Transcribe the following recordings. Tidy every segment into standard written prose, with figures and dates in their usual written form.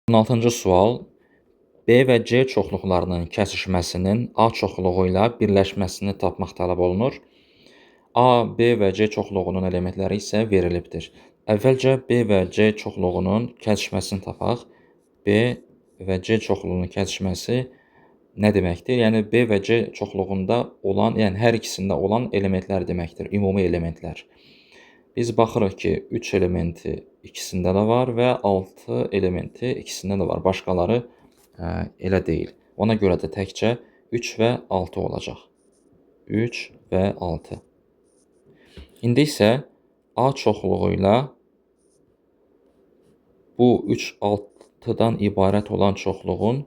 16-cı sual. B və C çoxluqlarının kəsişməsinin A çoxluğu ilə birləşməsini tapmaq tələb olunur. A, B və C çoxluğunun elementləri isə verilibdir. Əvvəlcə B və C çoxluğunun kəsişməsini tapaq. B və C çoxluğunun kəsişməsi nə deməkdir? Yəni B və C çoxluğunda olan, yəni hər ikisində olan elementlər deməkdir, ümumi elementlər. Biz baxırıq ki, 3 elementi ikisində də var və 6 elementi ikisində də var. Başqaları elə deyil. Ona görə də təkcə 3 və 6 olacaq. 3 və 6. İndi isə A çoxluğu ilə bu 3, 6-dan ibarət olan çoxluğun,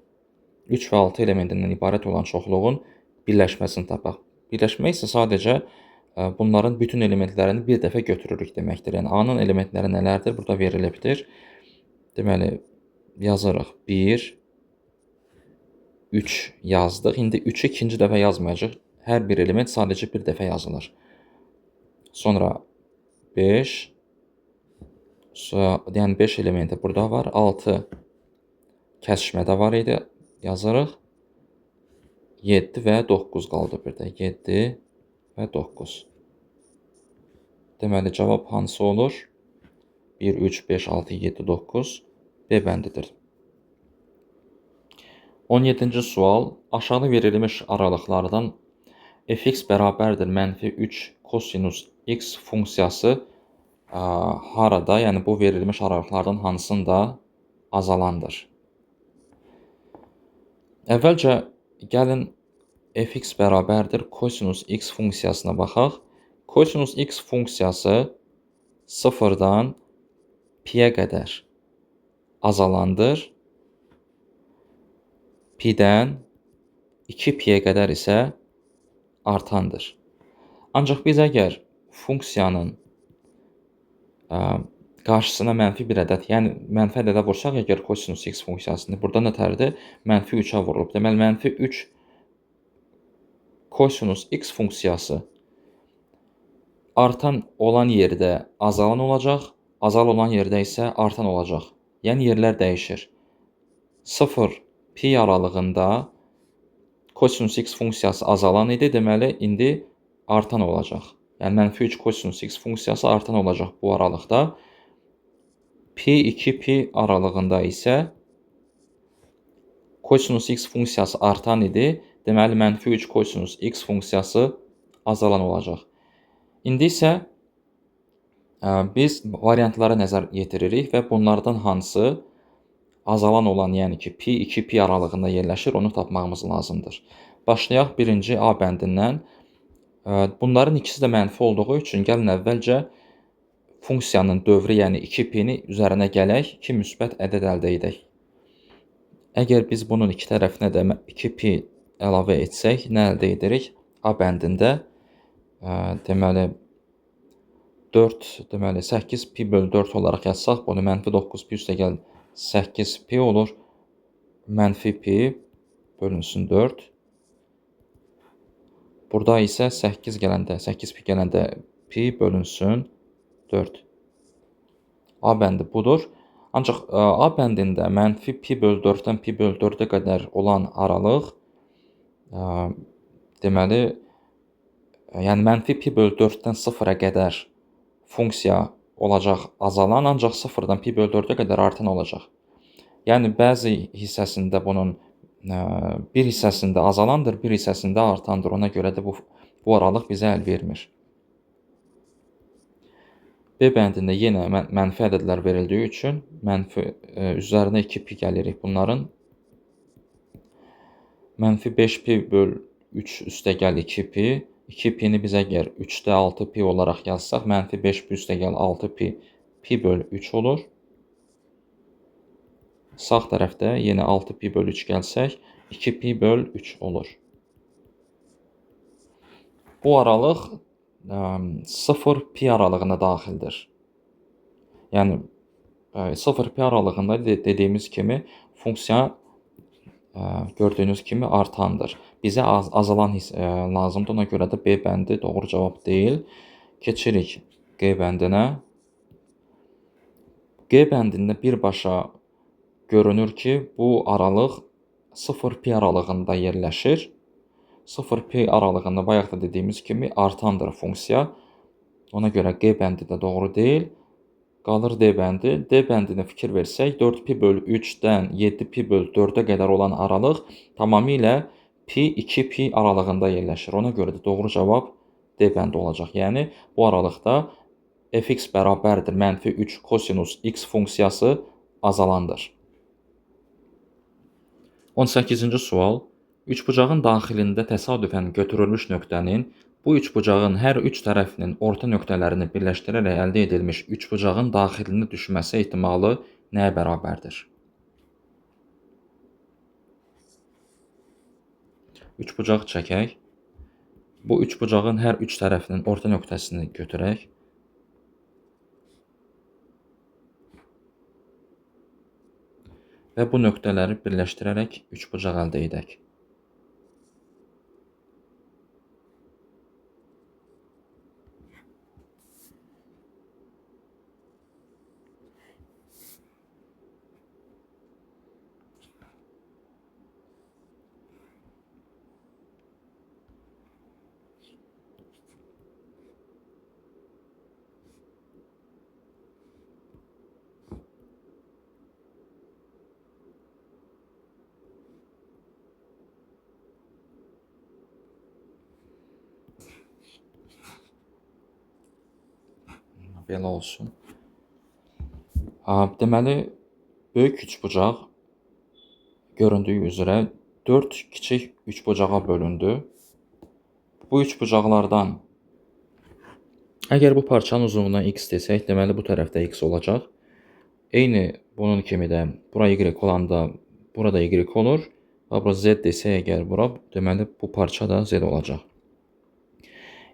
3 və 6 elementindən ibarət olan çoxluğun birləşməsini tapaq. Birləşmək isə sadəcə bunların bütün elementlərini bir dəfə götürürük deməkdir. Yəni A-nın elementləri nələrdir? Burada verilibdir. Deməli, yazırıq 1, 3 yazdıq. İndi 3-ü ikinci dəfə yazmayacaq. Hər bir element sadəcə bir dəfə yazılır. Sonra 5, yəni 5 elementi burada var. 6 kəsişmədə var idi. Yazırıq. 7 və 9 qaldı bir də. 7 və 9. Deməli, cavab hansı olur? 1, 3, 5, 6, 7, 9 B bəndidir. 17-ci sual. Aşağı verilmiş aralıqlardan fx bərabərdir -3 kosinus x funksiyası harada, yəni bu verilmiş aralıqlardan hansında azalandır? Əvvəlcə gəlin fx bərabərdir kosinus x funksiyasına baxaq. Kosinus x funksiyası 0-dan pi-yə qədər azalandır. Pi-dən 2pi-yə qədər isə artandır. Ancaq biz əgər funksiyanın qarşısına mənfi bir ədəd, yəni mənfi ədədə vursaq əgər kosinus x funksiyasını, burada nətərdir? -3-ə vurulub. Deməli, -3 kosinus x funksiyası artan olan yerdə azalan olacaq, azal olan yerdə isə artan olacaq. Yəni yerlər dəyişir. 0 pi aralığında kosinus x funksiyası azalan idi, deməli indi artan olacaq. Yəni -3 kosinus x funksiyası artan olacaq bu aralıqda. Pi 2pi aralığında isə kosinus x funksiyası artan idi, deməli -3 kosinus x funksiyası azalan olacaq. İndi isə biz variantlara nəzər yetiririk və bunlardan hansı azalan olan, yəni ki, pi 2pi aralığında yerləşir, onu tapmağımız lazımdır. Başlayaq birinci A bəndindən. Bunların ikisi də mənfi olduğu üçün gəlin əvvəlcə funksiyanın dövrü, yəni 2pi-ni üzərinə gələk, 2 müsbət ədəd əldə edək. Əgər biz bunun iki tərəfinə də 2pi əlavə etsək, nə əldə edirik? A bəndində deməli 8 pi bölü 4 olaraq yazsaq, bunu -9 pi üstəgəl 8 pi olur. Mənfi pi bölünsün 4. Burada isə 8 pi gələndə pi bölünsün 4. A bəndi budur. Ancaq A bəndində mənfi pi bölü 4-dən pi bölü 4-ə qədər olan aralıq deməli, yəni mənfi pi bölü 4-dən 0-a qədər funksiya olacaq azalan, ancaq 0-dan pi bölü 4-ə qədər artan olacaq. Yəni bəzi hissəsində bunun bir hissəsində azalandır, bir hissəsində artandır. Ona görə də bu aralıq bizə əl vermir. B bəndində yenə mənfi ədədlər verildiyi üçün üzərinə 2pi gəlirik bunların. -5pi bölü 3 üstəgəl 2pi. 2pi-ni biz əgər 3-də 6pi olaraq yazsaq, -5pi üstəgəl 6pi pi bölü 3 olur. Sağ tərəfdə yenə 6pi bölü 3 gəlsək, 2pi bölü 3 olur. Bu aralıq 0 pi aralığına daxildir. Yəni 0 pi aralığında dediyimiz kimi funksiya gördüyünüz kimi artandır. Bizə azalan lazımdır, ona görə də B bəndi doğru cavab deyil. Keçirik G bəndinə. G bəndində birbaşa görünür ki, bu aralıq 0-pi aralığında yerləşir. 0-pi aralığında bayaq da dediyimiz kimi artandır funksiya. Ona görə G bəndi də doğru deyil. Qalır D bəndi. D bəndinə fikir versək, 4pi/3-dən 7pi/4-ə qədər olan aralıq tamamilə pi-2pi aralığında yerləşir. Ona görə də doğru cavab D bəndi olacaq. Yəni, bu aralıqda fx bərabərdir -3 kosinus x funksiyası azalandır. 18-ci sual. Üçbucağın daxilində təsadüfən götürülmüş nöqtənin bu üçbucağın hər üç tərəfinin orta nöqtələrini birləşdirərək əldə edilmiş üçbucağın daxilinə düşməsi ehtimalı nəyə bərabərdir? Üçbucaq çəkək. Bu üçbucağın hər üç tərəfinin orta nöqtəsini götürək. Və bu nöqtələri birləşdirərək üçbucaq əldə edək. Belə olsun. Deməli, böyük üçbucaq göründüyü üzrə 4 kiçik üçbucağa bölündü. Bu üçbucaqlardan əgər bu parçanın uzunluğuna x desək, deməli bu tərəfdə x olacaq. Eyni bunun kimi də bura y olanda burada y olur. Və bura z desək əgər bura, deməli bu parça da z olacaq.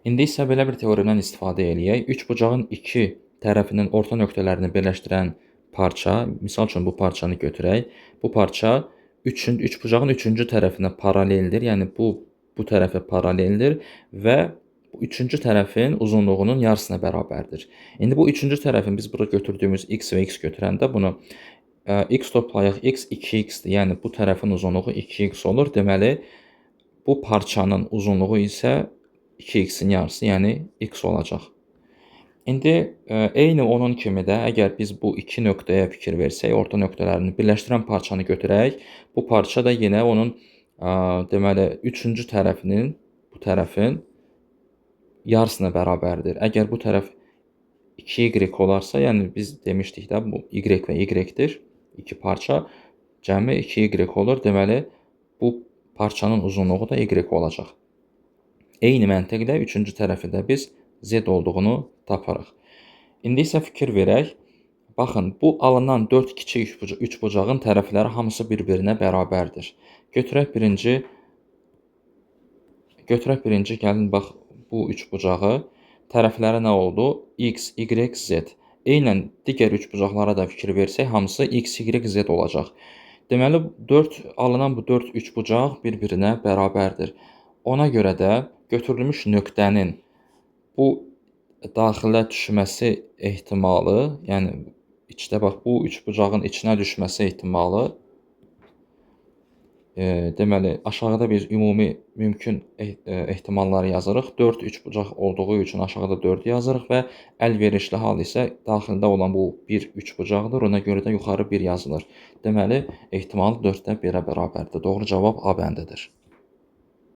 İndi isə belə bir teoremdən istifadə eləyək. Üçbucağın iki tərəfinin orta nöqtələrini birləşdirən parça, misal üçün bu parçanı götürək. Bu parça üçbucağın üçüncü tərəfinə paraleldir. Yəni bu tərəfə paraleldir və üçüncü tərəfin uzunluğunun yarısına bərabərdir. İndi bu üçüncü tərəfin biz burada götürdüyümüz x və x götürəndə bunu x toplayaq x 2x-dir. Yəni bu tərəfin uzunluğu 2x olur. Deməli bu parçanın uzunluğu isə 2x-in yarısı, yəni x olacaq. İndi eyni onun kimi də əgər biz bu iki nöqtəyə fikir versək, orta nöqtələrini birləşdirən parçanı götürək, bu parça da yenə onun deməli üçüncü tərəfinin, bu tərəfin yarısına bərabərdir. Əgər bu tərəf 2y olarsa, yəni biz demişdik də bu y və y-dir. İki parça cəmi 2y olur. Deməli bu parçanın uzunluğu da y olacaq. Eyni məntiqlə üçüncü tərəfi də biz z olduğunu taparıq. İndi isə fikir verək. Baxın, bu alınan 4 kiçik üçbucağın tərəfləri hamısı bir-birinə bərabərdir. Götürək birinci, gəlin bax bu üçbucağı. Tərəfləri nə oldu? X, y, z. Eynən digər üçbucaqlara da fikir versək, hamısı x, y, z olacaq. Deməli, alınan bu 4 üçbucaq bir-birinə bərabərdir. Ona görə də götürülmüş nöqtənin bu daxilə düşməsi ehtimalı, yəni içdə bax bu üçbucağın içinə düşməsi ehtimalı, deməli aşağıda biz ümumi mümkün ehtimalları yazırıq. 4 üçbucaq olduğu üçün aşağıda 4 yazırıq və əlverişli hal isə daxildə olan bu bir üçbucaqdır. Ona görə də yuxarı 1 yazılır. Deməli ehtimal 4-də 1-ə bərabərdir. Doğru cavab A bəndidir.